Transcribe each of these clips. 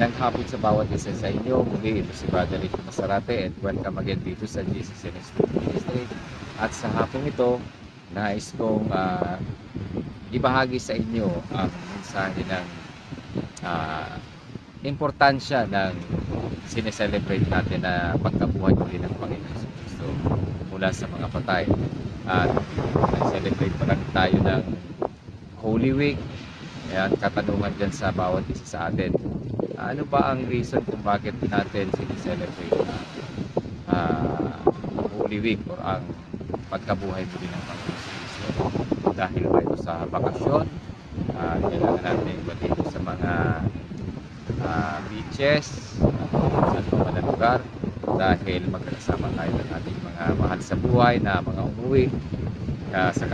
Magandang hapon sa bawat isa sa inyo. Muli, ito si Brother Rico Masarate and welcome again dito sa Jesus Ministry. At sa hapong ito, nais kong ibahagi sa inyo ang mensahe ng importansya ng sineselebrate natin na pagkabuhay muli ng Panginoon Kristo mula sa mga patay. At nag-celebrate pa lang tayo ng Holy Week. Ayan, katanungan dyan sa bawat isa sa atin. Ano ba ang reason kung bakit natin sineselebrate Holy Week or ang pagkabuhay muli ng Panginoon Kristo? Dahil ba ito sa bakasyon? Kailangan natin ba dito sa mga beaches, sa mga lugar, dahil magkasama tayo ng ating mga mahal sa buhay na mga umuwi sa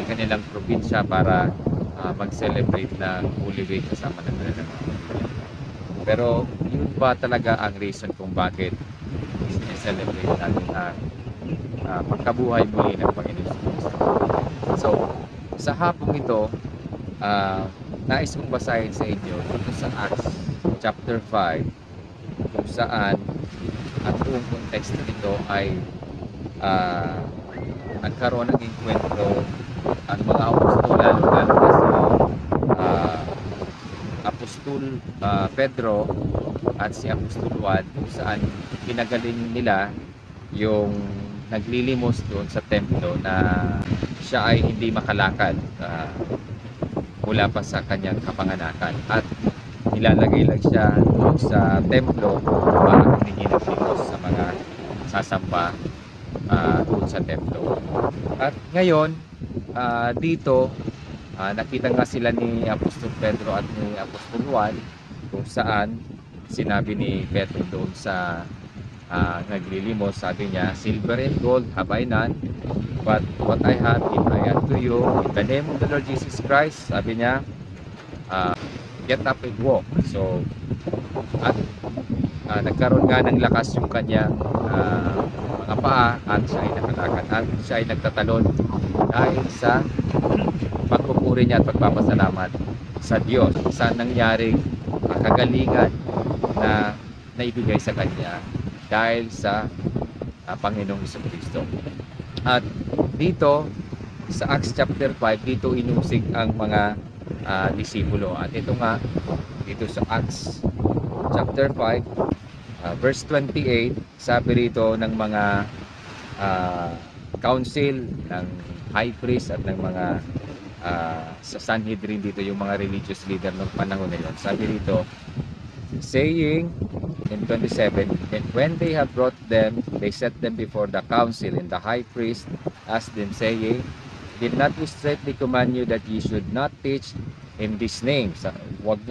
kanilang probinsya para mag-celebrate ng Holy Week kasama ng mga pamilya. Pero yun ba talaga ang reason kung bakit celebrate natin ang pagkabuhay muli ng Panginoon Kristo? So, sa hapong ito, nais kong basahin sa inyo dito sa Acts chapter 5, kung saan ang buong konteksto nito ay nagkaroon ng enkwentro ang mga apostol, lalo na si Apostol Pedro at si Apostol Juan, kung saan pinagaling nila yung naglilimos doon sa templo na siya ay hindi makalakad mula pa sa kanyang kapanganakan, at nilalagay lang siya doon sa templo para humingi ng limos sa mga sasamba doon sa templo. At ngayon dito nakita nga sila ni Apostol Pedro at ni Apostol Juan, kung saan sinabi ni Pedro doon sa naglilimos, sabi niya, "Silver and gold have I none, but what I have give I unto you. In the name of the Lord Jesus Christ," sabi niya, "get up and walk." So at nagkaroon nga ng lakas yung kanyang mga paa, at siya ay nakalakad at siya ay nagtatalon dahil sa pagpupuri niya at pagpapasalamat sa Diyos sa nangyaring kagalingan na naibigay sa kanya dahil sa Panginoong Jesucristo. At dito sa Acts chapter 5, dito inusig ang mga disipulo. At ito nga dito sa Acts chapter 5 verse 28, sabi rito ng mga council ng high priest at ng mga sa Sanhedrin dito, yung mga religious leader ng panahon na yun, sabi rito, saying in 27, "And when they have brought them, they set them before the council, and the high priest asked them, saying, Did not we straitly command you that ye should not teach in this name?" Wag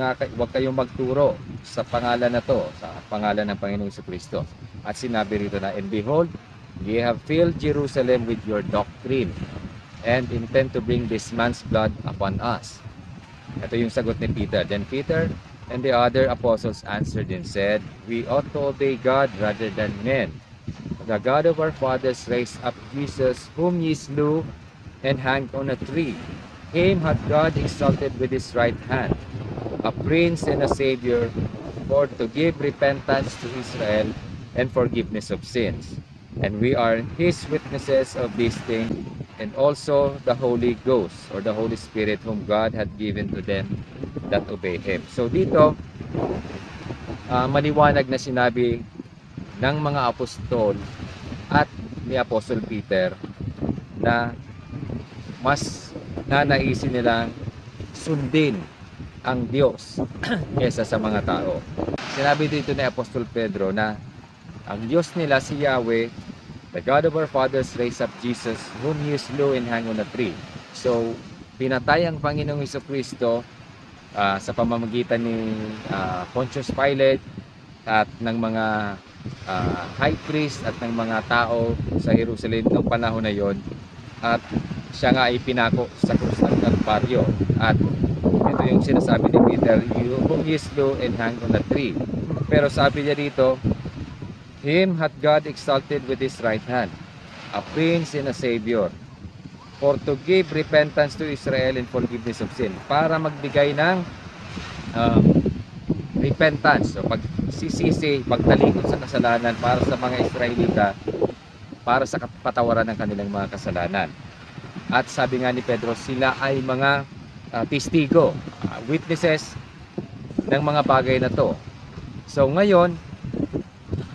kayong magturo sa pangalan na to, sa pangalan ng Panginoong Jesucristo. At sinabi rito na, "And behold, ye have filled Jerusalem with your doctrine, and intend to bring this man's blood upon us." Ito yung sagot ni Peter. "Then Peter and the other apostles answered and said, We ought to obey God rather than men. The God of our fathers raised up Jesus, whom ye slew and hanged on a tree. Him hath God exalted with his right hand, a prince and a savior, for to give repentance to Israel and forgiveness of sins. And we are his witnesses of these things, and also the Holy Ghost," or the Holy Spirit, "whom God hath given to them that obey him." So dito maliwanag na sinabi ng mga apostol at ni Apostol Peter na mas nanaisin nilang sundin ang Diyos kesa sa mga tao. Sinabi dito ni Apostol Pedro na ang Diyos nila si Yahweh, "The God of our fathers raised up Jesus, whom ye slew and hanged on a tree." So pinatay ang Panginoong Jesucristo sa pamamagitan ni Pontius Pilate at ng mga high priest at ng mga tao sa Jerusalem noong panahon na yon, at siya nga ay pinako sa krus ng Kalbaryo. At ito yung sinasabi ni Peter, "Whom ye slew and hanged on a tree." Pero sabi niya dito, "Him hath God exalted with his right hand, a prince and a savior, for to give repentance to Israel and forgiveness of sin." Para magbigay ng repentance, so pagsisisi, pagtalikod sa kasalanan para sa mga Israelita, para sa kapatawaran ng kanilang mga kasalanan. At sabi nga ni Pedro, sila ay mga testigo, witnesses ng mga bagay na to. So ngayon,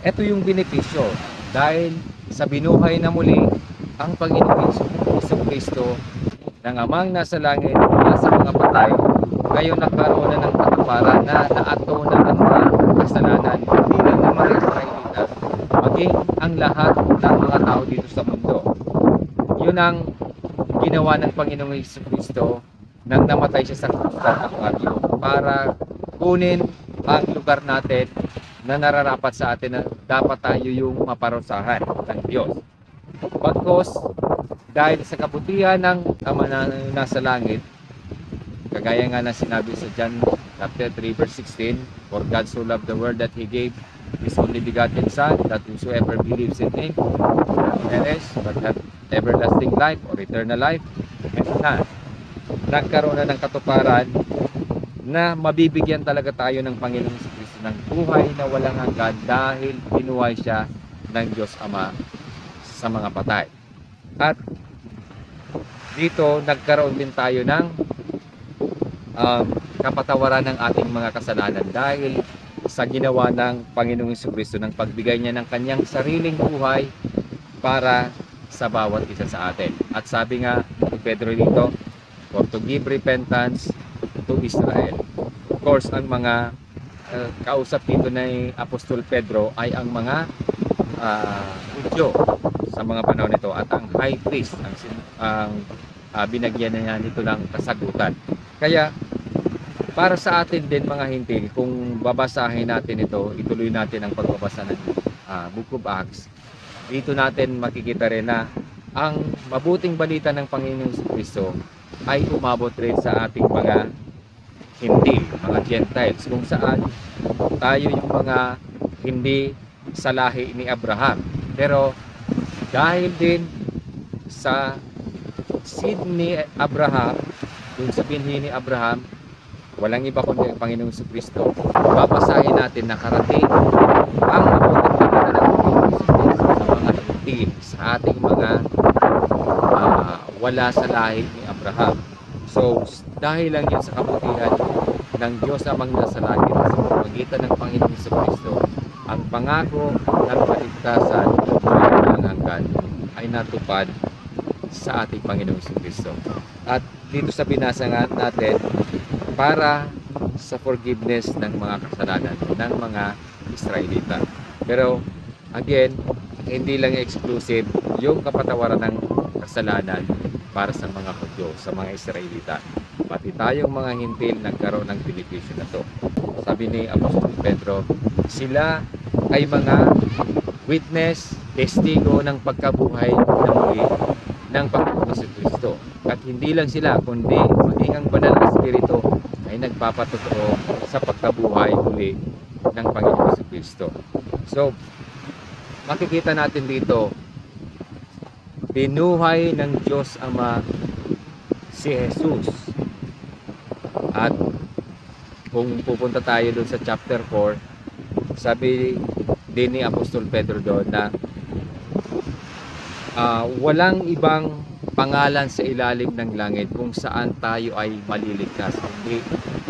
ito yung benepisyo dahil sa binuhay na muli ang Panginoong Jesucristo ng Amang nasa langit mula sa mga patay. Ngayon nagkaroon na ng katuparan na naatunan ang mga kasalanan, hindi lang ng mga Israelita, maging ang lahat ng mga tao dito sa mundo. Yun ang ginawa ng Panginoong Jesucristo nang namatay siya sa krus ng Kalbaryo para kunin ang lugar natin na nararapat sa atin na dapat tayo yung maparusahan ng Diyos. Bagkos, dahil sa kabutihan ng Ama na nasa langit, kagaya nga na sinabi sa John chapter 3 verse 16, for God so loved the world that He gave His only begotten Son, that whosoever believes in Him not perish but have everlasting life or eternal life. And na, nagkaroon na ng katuparan na mabibigyan talaga tayo ng Panginoong Jesucristo ng buhay na walang hanggan dahil binuhay siya ng Diyos Ama sa mga patay. At dito nagkaroon din tayo ng kapatawaran ng ating mga kasalanan dahil sa ginawa ng Panginoong Jesucristo ng pagbigay niya ng kanyang sariling buhay para sa bawat isa sa atin. At sabi nga ni Pedro dito, for to give repentance to Israel. Of course, ang mga kausap dito ni Apostol Pedro ay ang mga Hudyo sa mga panahon nito at ang high priest ang binagyan niya nito ng kasagutan. Kaya para sa atin din mga hintil, kung babasahin natin ito, ituloy natin ang pagbabasa ng Book of Acts, dito natin makikita rin na ang mabuting balita ng Panginoong Jesucristo ay umabot rin sa ating mga hintil, mga Gentiles, kung saan tayo yung mga hindi sa lahi ni Abraham. Pero dahil din sa seed ni Abraham, dun sa binhi ni Abraham, walang iba kundi ang Panginoong Jesucristo, babasahin natin na karating ang mabuting balita ng Panginoong Jesucristo sa mga hintil, sa ating mga wala sa lahi ni Abraham. So dahil lang yun sa kabutihan ng Diyos Amang nasa langit sa pamamagitan ng Panginoong Jesucristo, ang pangako ng kaligtasan ng hanggan ay natupad sa ating Panginoong Jesucristo. At dito sa binasa natin, para sa forgiveness ng mga kasalanan ng mga Israelita. Pero again, hindi lang exclusive yung kapatawaran ng kasalanan para sa mga Hudyo, sa mga Israelita. Pati tayong mga hintil nagkaroon ng benepisyo na to. Sabi ni Apostol Pedro, sila ay mga witness, testigo ng pagkabuhay na muli ng Panginoong Jesucristo. At hindi lang sila, kundi maging ang banal na Espiritu ay nagpapatotoo sa pagkabuhay muli ng Panginoong Jesucristo. So, makikita natin dito, binuhay ng Diyos Ama si Jesus. At kung pupunta tayo doon sa chapter 4, sabi din ni Apostol Pedro doon na walang ibang pangalan sa ilalim ng langit kung saan tayo ay maliligtas, kundi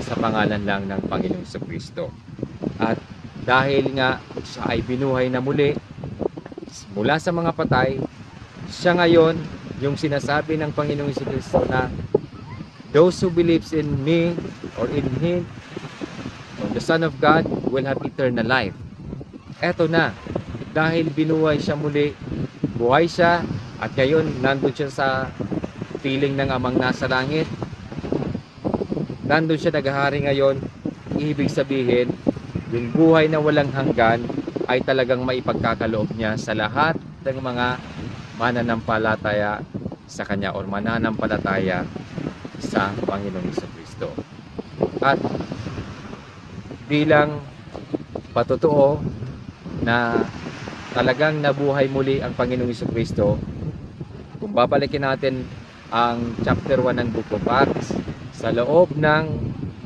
sa pangalan lang ng Panginoong Jesucristo. At dahil nga siya ay binuhay na muli mula sa mga patay, siya ngayon yung sinasabi ng Panginoong Jesucristo na those who believes in me or in Him, or the Son of God, will have eternal life. Eto na, dahil binuhay siya muli, buhay siya, at ngayon nandun siya sa piling ng Amang nasa langit. Nandun siya naghahari ngayon. Ibig sabihin, yung buhay na walang hanggan ay talagang maipagkakaloob niya sa lahat ng mga mananampalataya sa Kanya or mananampalataya sa Panginoong Jesucristo. At bilang patotoo na talagang nabuhay muli ang Panginoong Jesucristo, kung babalikin natin ang chapter 1 ng Book of Acts, sa loob ng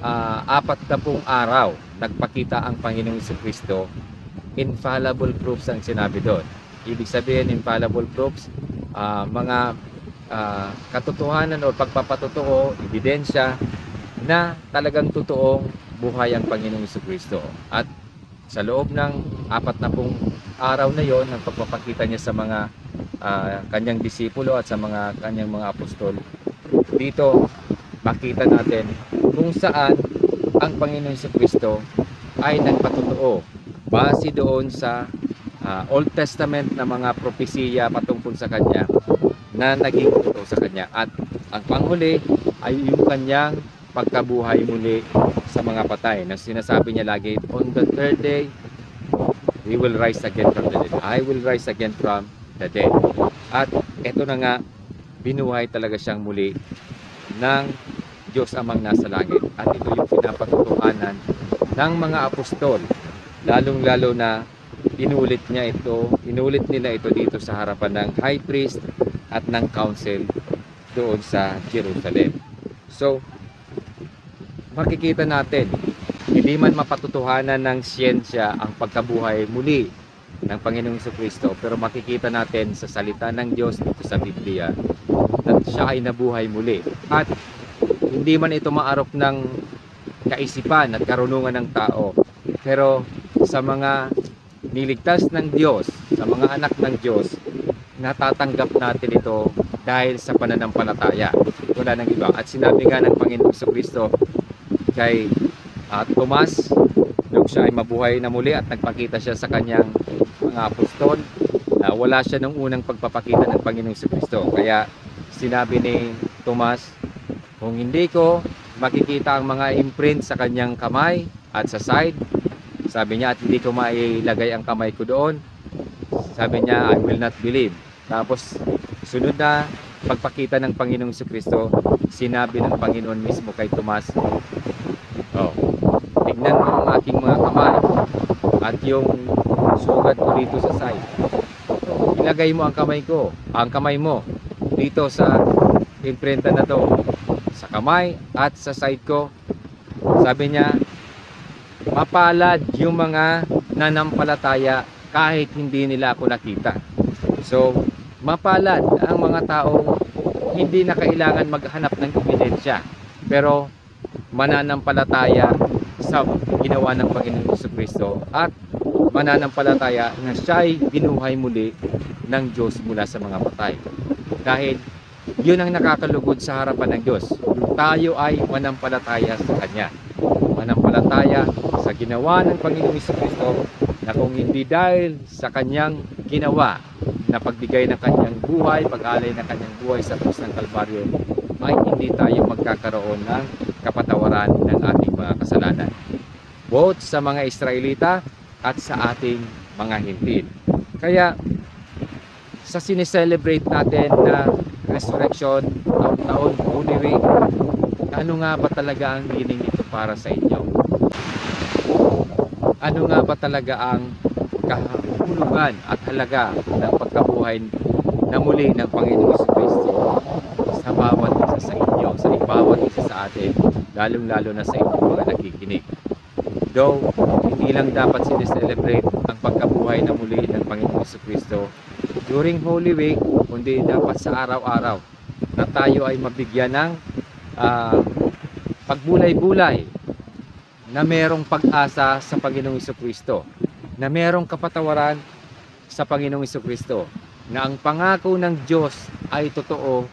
40 araw nagpakita ang Panginoong Jesucristo. Infallible proofs ang sinabi doon. Ibig sabihin, infallible proofs, mga katotohanan o pagpapatotoo, ebidensya na talagang totoong buhay ang Panginoong Jesucristo. At sa loob ng 40 araw na yon, ang pagpapakita niya sa mga kanyang disipulo at sa mga kanyang mga apostol, dito makita natin kung saan ang Panginoong Jesucristo ay nagpatotoo base doon sa Old Testament na mga propesiya patungkol sa kanya na naging totoo sa kanya. At ang panghuli ay yung kanyang pagkabuhay muli sa mga patay, na sinasabi niya lagi, on the third day we will rise again from the dead. I will rise again from the dead. At eto na nga, binuhay talaga siyang muli ng Diyos Amang nasa langit. At ito yung pinapatutuhanan ng mga apostol, lalong-lalo na inulit nila ito dito sa harapan ng high priest at ng council doon sa Jerusalem. So, makikita natin, hindi man mapatutuhanan ng siyensya ang pagkabuhay muli ng Panginoong Jesucristo, pero makikita natin sa salita ng Diyos dito sa Biblia na siya ay nabuhay muli. At hindi man ito maarok ng kaisipan at karunungan ng tao, pero sa mga niligtas ng Diyos, sa mga anak ng Diyos, natatanggap natin ito dahil sa pananampalataya. Wala nang iba. At sinabi nga ng Panginoong Jesucristo kay Tomas, nung siya ay mabuhay na muli at nagpakita siya sa kanyang mga apostol, wala siya nung unang pagpapakita ng Panginoong Jesucristo. Kaya sinabi ni Tomas, kung hindi ko makikita ang mga imprint sa kanyang kamay at sa side, sabi niya, at hindi ko mailagay ang kamay ko doon, sabi niya, I will not believe. Tapos sunod na pagpakita ng Panginoong Jesucristo, sinabi ng Panginoon mismo kay Tomas, tignan mo ang aking mga kamay at yung sugat ko dito sa side. Ilagay mo ang kamay mo dito sa imprinta na to, sa kamay at sa side ko. Sabi niya, mapalad yung mga nanampalataya kahit hindi nila ako nakita. So, mapalad ang mga taong hindi na kailangan maghanap ng ebidensya, pero mananampalataya sa ginawa ng Panginoong Jesucristo at mananampalataya na siya ay binuhay muli ng Diyos mula sa mga patay. Dahil yun ang nakakalugod sa harapan ng Diyos. Tayo ay manampalataya sa Kanya. Manampalataya sa ginawa ng Panginoong Jesucristo, na kung hindi dahil sa Kanyang ginawa na pagbigay ng Kanyang buhay, pag-alay ng Kanyang buhay sa krus ng Kalbaryo, ay hindi tayo magkakaroon ng kapatawaran ng ating mga kasalanan, both sa mga Israelita at sa ating mga Hintil. Kaya sa sineselebrate natin na resurrection, taon-taon, Holy Week, ano nga ba talaga ang meaning nito para sa inyo? Ano nga ba talaga ang kahulugan at halaga ng pagkabuhay na muli ng Panginoong Jesucristo sa bawat isa sa inyo, sa bawat isa sa atin, lalong-lalo na sa inyong mga nakikinig? Though, hindi lang dapat sineselebrate ang pagkabuhay na muli ng Panginoong Jesucristo during Holy Week, kundi dapat sa araw-araw na tayo ay mabigyan ng pagbulay-bulay na merong pag-asa sa Panginoong Jesucristo, na merong kapatawaran sa Panginoong Jesucristo, na ang pangako ng Diyos ay totoo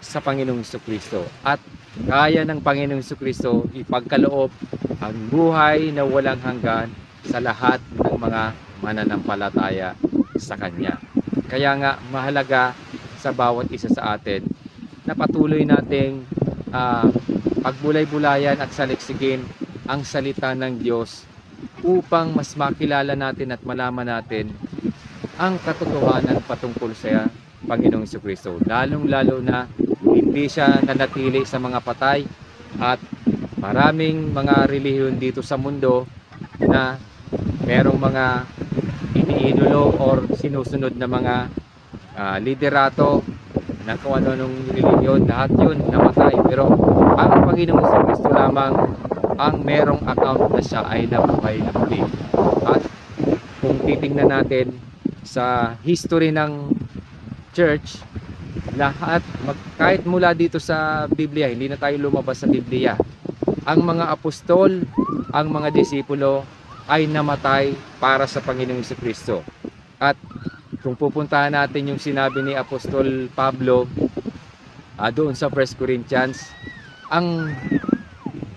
sa Panginoong Jesucristo, at kaya ng Panginoong Jesucristo ipagkaloob ang buhay na walang hanggan sa lahat ng mga mananampalataya sa Kanya. Kaya nga mahalaga sa bawat isa sa atin na patuloy nating pagbulay-bulayan at saliksikin ang salita ng Diyos upang mas makilala natin at malaman natin ang katotohanan patungkol sa Panginoong Jesucristo. Lalong-lalo na hindi siya nanatili sa mga patay, at maraming mga relihiyon dito sa mundo na merong mga iniidolo or sinusunod na mga liderato na kung ano-anong relihiyon, lahat yun namatay. Pero ang Panginoong Jesucristo lamang ang merong account na siya ay nabuhay na muli. At kung titingnan natin sa history ng church, lahat, kahit mula dito sa Biblia, hindi na tayo lumabas sa Biblia, ang mga apostol, ang mga disipulo ay namatay para sa Panginoong Jesucristo. At kung pupuntahan natin yung sinabi ni Apostol Pablo doon sa 1 Corinthians, ang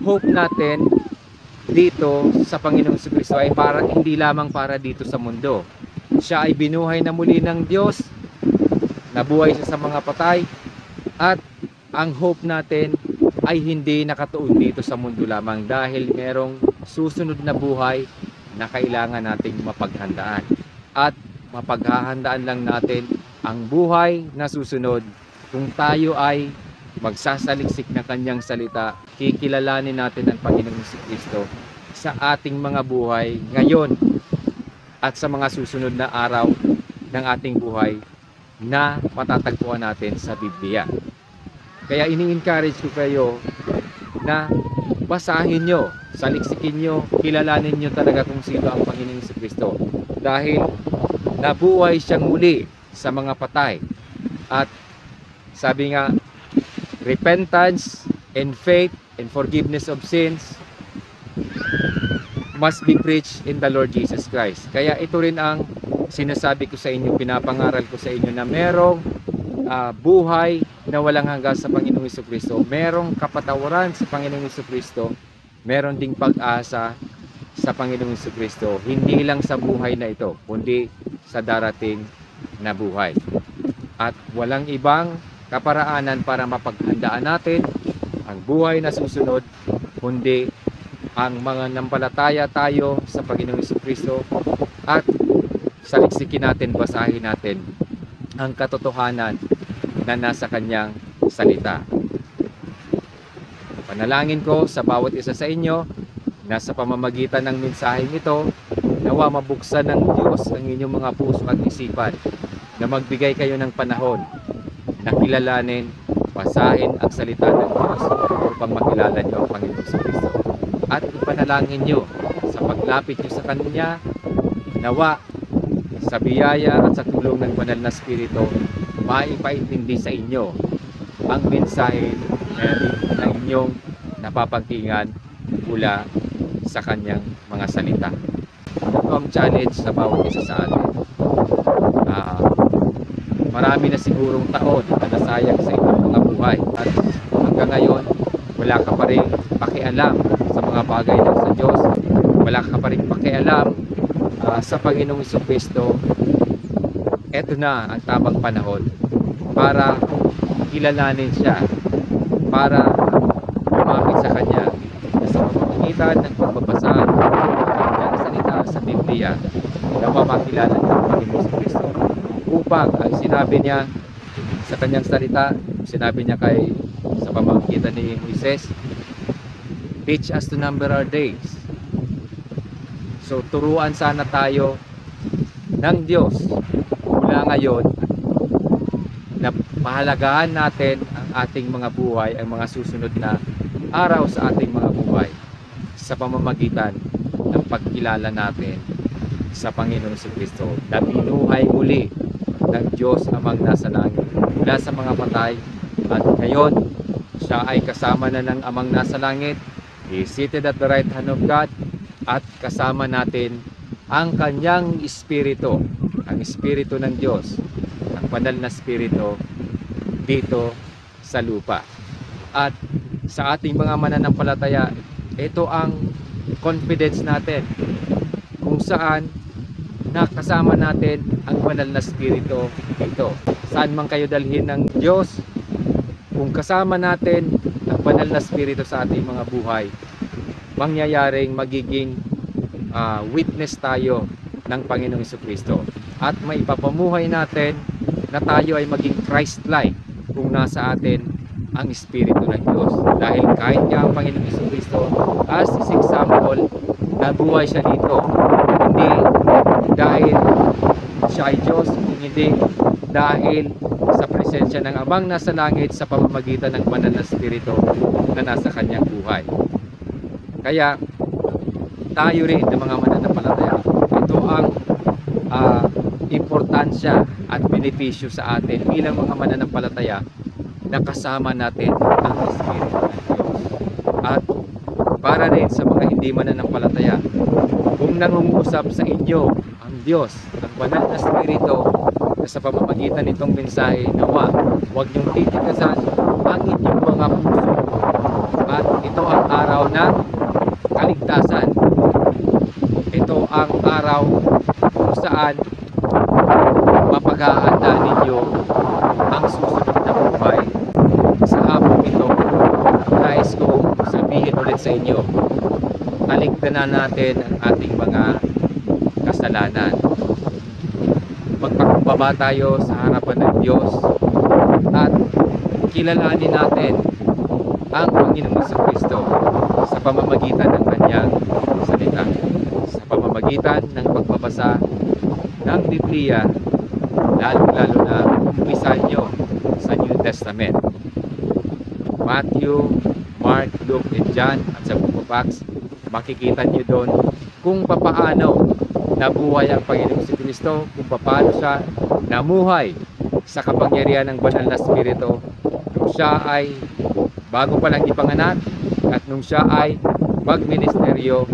hope natin dito sa Panginoong Jesucristo ay hindi lamang para dito sa mundo. Siya ay binuhay na muli ng Diyos, nabuhay siya sa mga patay, at ang hope natin ay hindi nakatuon dito sa mundo lamang, dahil merong susunod na buhay na kailangan nating mapaghandaan. At mapaghahandaan lang natin ang buhay na susunod kung tayo ay magsasaliksik ng kanyang salita, kikilalanin natin ang Panginoong Jesucristo sa ating mga buhay ngayon at sa mga susunod na araw ng ating buhay na matatagpuan natin sa Biblia. Kaya ini-encourage ko kayo na basahin nyo, saliksikin nyo, kilalanin nyo talaga kung sino ang Panginoong Jesucristo, dahil nabuhay siyang muli sa mga patay. At sabi nga, repentance and faith and forgiveness of sins must be preached in the Lord Jesus Christ. Kaya ito rin ang sinasabi ko sa inyo, pinapangaral ko sa inyo, na merong buhay na walang hanggan sa Panginoong Jesucristo, merong kapatawaran sa Panginoong Jesucristo, meron ding pag-asa sa Panginoong Jesucristo, hindi lang sa buhay na ito, kundi sa darating na buhay. At walang ibang kaparaanan para mapaghandaan natin ang buhay na susunod, kundi ang mga nampalataya tayo sa Panginoong Jesucristo, at saliksikin natin, basahin natin ang katotohanan na nasa kanyang salita. Panalangin ko sa bawat isa sa inyo na sa pamamagitan ng mensaheng ito, nawa mabuksan ng Diyos ang inyong mga puso at isipan, na magbigay kayo ng panahon na kilalanin, basahin ang salita ng Diyos upang makilala niyo ang Panginoong Jesucristo. At ipanalangin niyo sa paglapit niyo sa Kanya, nawa sa biyaya at sa tulong ng Banal na Espiritu, maipaintindi sa inyo ang mensahe na inyong napapakinggan mula sa Kanyang mga salita. Ito ang challenge sa bawat isa sa atin. Marami na sigurong taon na nasayang sa inyong mga buhay, at hanggang ngayon wala ka pa rin pakialam sa mga bagay ng sa Diyos, wala ka pa rin pakialam sa Panginoong Jesucristo. Ito na ang tamang panahon para kilalanin siya, para lumapit sa Kanya, na sa pamamagitan ng pagbabasa ng Kanyang salita sa Biblia, na mapakilala ng Panginoong Jesucristo, upang ang sinabi niya sa Kanyang salita, sinabi niya sa pamamagitan ni Moises, teach us to number our days. So turuan sana tayo ng Diyos mula ngayon na pahalagahan natin ang ating mga buhay, ang mga susunod na araw sa ating mga buhay, sa pamamagitan ng pagkilala natin sa Panginoong Jesucristo, na binuhay muli ng Diyos Amang nasa langit mula sa mga patay, at ngayon siya ay kasama na ng Amang nasa langit. He is seated at the right hand of God, at kasama natin ang Kanyang Espiritu, ang Espiritu ng Diyos, ang Banal na Espiritu dito sa lupa. At sa ating mga mananampalataya, ito ang confidence natin, kung saan nakasama natin ang Banal na Espiritu dito. Saan man kayo dalhin ng Diyos, kung kasama natin ang Banal na Espiritu sa ating mga buhay, mangyayaring magiging witness tayo ng Panginoong Jesucristo, at maipapamuhay natin na tayo ay maging Christ-like kung nasa atin ang Espiritu ng Diyos. Dahil kahit nga ang Panginoong Jesucristo, as his example, nabuhay siya dito, hindi dahil siya ay Diyos, hindi dahil sa presensya ng Amang nasa langit sa pamamagitan ng Banal na Espiritu na nasa kanyang buhay. Kaya tayo rin ng mga mananampalataya, ito ang importansya at benepisyo sa atin bilang mga mananampalataya na kasama natin ang Espiritu ng Diyos. At para rin sa mga hindi mananampalataya, kung nangungusap sa inyo ang Diyos, ang banal na Espiritu, na sa pamamagitan nitong mensahe, nawa huwag niyong titikasan ang inyong mga puso. At ito ang araw ng kaligtasan. Ito ang araw kung saan mapaghahanda ninyo ang susunod na buhay. Sa hapon ito, nais ko sabihin ulit sa inyo, talikdanan natin ang ating mga kasalanan. Magpakumbaba tayo sa harapan ng Diyos at kilalanin natin ang Panginoong Kristo sa pamamagitan ng kanyang salita, sa pamamagitan ng pagbabasa ng Biblia, lalo na umpisan nyo sa New Testament. Matthew, Mark, Luke, and John at sa Book of Acts, makikita nyo doon kung papaano nabuhay ang Panginoong Kristo, kung paano siya namuhay sa kapangyarihan ng banal na Espiritu nung siya ay bago pa lang ipanganak at nung siya ay magministeryo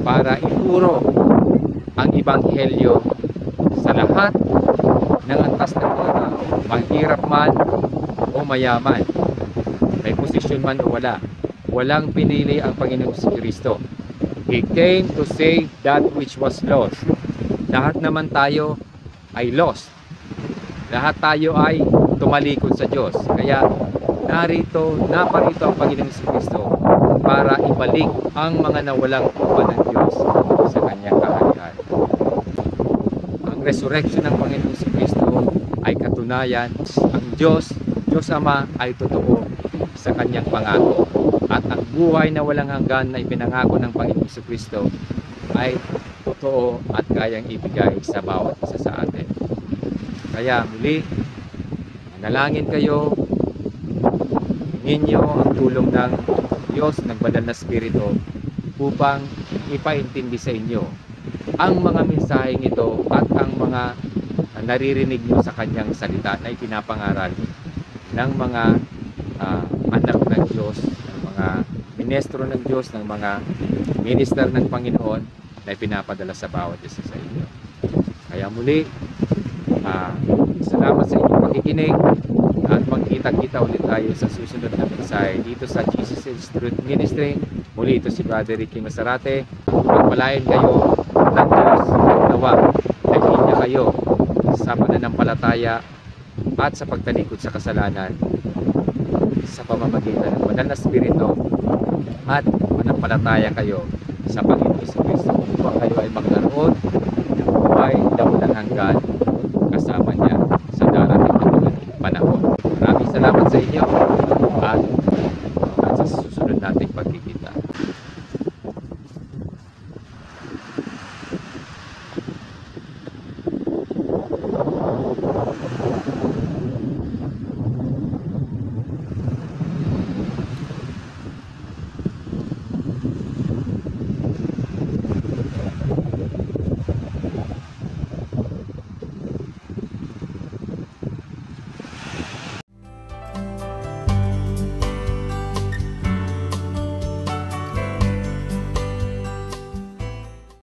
para ituro ang Ebanghelyo sa lahat ng antas ng mga tao, mahirap man o mayaman, may posisyon man o wala. Walang pinili ang Panginoong Kristo. He came to save that which was lost. Lahat naman tayo ay lost. Lahat tayo ay tumalikod sa Diyos. Kaya naparito ang Panginoong Kristo para ibalik ang mga nawalang tuwa ng Diyos sa kanyang kaharian. Ang resurrection ng Panginoong Kristo ay katunayan ang Diyos Ama ay totoo sa kanyang pangako. At ang buhay na walang hanggan na ipinangako ng Panginoong Kristo ay totoo at kayang ibigay sa bawat isa sa atin. Kaya muli, manalangin kayo, ninyo ang tulong ng Diyos, ng banal na Espiritu upang ipaintindi sa inyo ang mga mensaheng ito at ang mga naririnig nyo sa kanyang salita na ipinapangaral ng mga anak ng Diyos, ng mga ministro ng Diyos, ng mga minister ng Panginoon na ipinapadala sa bawat isa sa inyo. Kaya muli, salamat sa inyong pakikinig at magkita-kita ulit tayo sa susunod na mensahe dito sa Jesus is Truth Ministry. Muli ito si Brother Ricky Masarate. Pagpalain kayo ng Diyos, nawa naging niya kayo sa pananampalataya at sa pagtalikod sa kasalanan sa pamamagitan ng banal na Espiritu at manampalataya kayo sa Panginoon Kristo upang kayo ay magkaroon ng buhay na walang hanggan kasama niya sa darating na panahon. Maraming salamat sa inyo.